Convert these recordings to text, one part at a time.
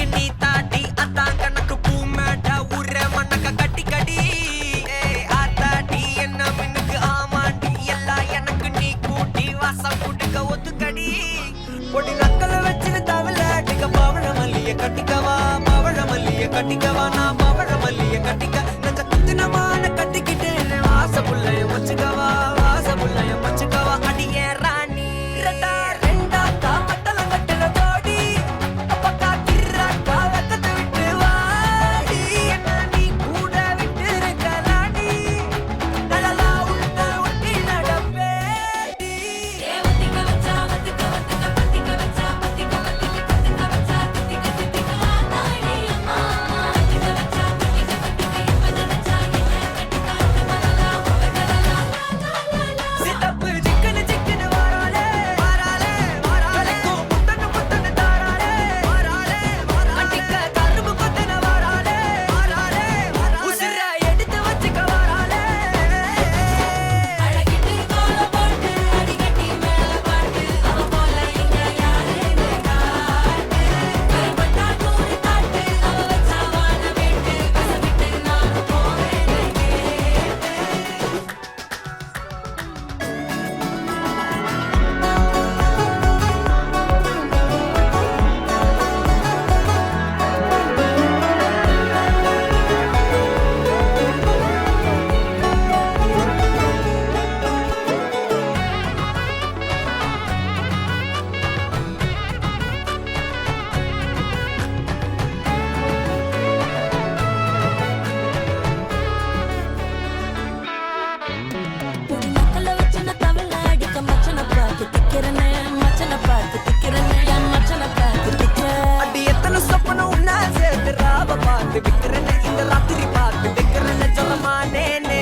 எனக்கு நீ தாட்டி அதான் கணக்கு பூ மேட்ட ஊர மண்ணக்க கட்டி கடி ஆத்தாட்டி என்ன மின்னுக்கு ஆமாட்டி எல்லாம் எனக்கு நீ கூட்டி வாசம் கூட்டுக்க ஒத்துக்கடி பொடி நக்கல வச்சிரு தவில அடிக்க பவழ மல்லிய கட்டிக்கவா பவழ மல்லிய கட்டிக்கவா நான் பவழ மல்லிய கட்டிக்க நெஞ்ச குத்தினமான கட்டிக்கிட்டேன் வாச புள்ளைய வச்சுக்கவா வாச புள்ளைய வச்சுக்கவா அடியே ராணி ரெண்டா ரெண்டா காமத்தல கட்டுற தோடி அப்பக்கா கிர்ராக்கா வெக்கத்தை விட்டு வாடி என்ன நீ கூட விட்டு இருக்கலாடி நலலா உள்ள ஒட்டி நடப்பேடி தேவதிக வச்சா வதிக வதிக பத்திக வச்சா பத்திக வதிக பத்திக வச்சா திக திக ஆதாடி அம்மா வதிக வச்சா பத்திக பத்திக இப்ப நினைச்சா என்ன கட்டிக்காத மலலா உவகலலா சித்தப்பு சிக்கன சிக்கன வாராலே வாராலே வாராலே முத்தன முத்தன தாராலே வாராலே வாராலே அடிக்க கரும்பு கொத்தன வாராலே வாராலே உசிர எடுத்து வச்சுக்க வாராலே அழகிட்டு கோல போட்டு அடிகட்டி மேல பாட்டு அவ போல இங்க யாருன்னு காட்டு கைப்பட்டா நூறு காட்டு அவ வச்சா வான வேட்டு கசவிட்டு நானும் போவேன் பொடி நக்கல வச்சன தவள அடிக்க மச்சன பார்த்து திக்கிறனே மச்சன பார்த்து திக்கிறனே என் மச்சன பார்த்து திக்கிற அடி எத்தனை சொப்பனம் உன்னா சேர்த்து ராவ பார்த்து விக்கிறேன்னு இந்த ராத்திரி பார்த்து விக்கிறேன்னு சொல்லமானேனே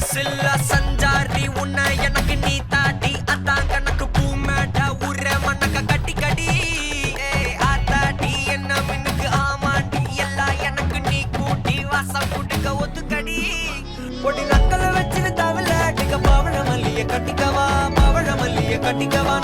சில்ல சஞ்சாரி உன்னை எனக்கு நீ தாட்டி அதான் கணக்கு பூ மேட்ட ஊர மண்ணக்க கட்டி கடி ஆத்தாட்டி என்ன மின்னுக்கு ஆமாட்டி எல்லாம் எனக்கு நீ கூட்டி வாசம் கூட்டுக்க ஒத்துக்கடி பொடி நக்கல வச்சிரு தவில அடிக்க பவழ மல்லிய கட்டிக்கவா பவழ மல்லிய கட்டிக்கவா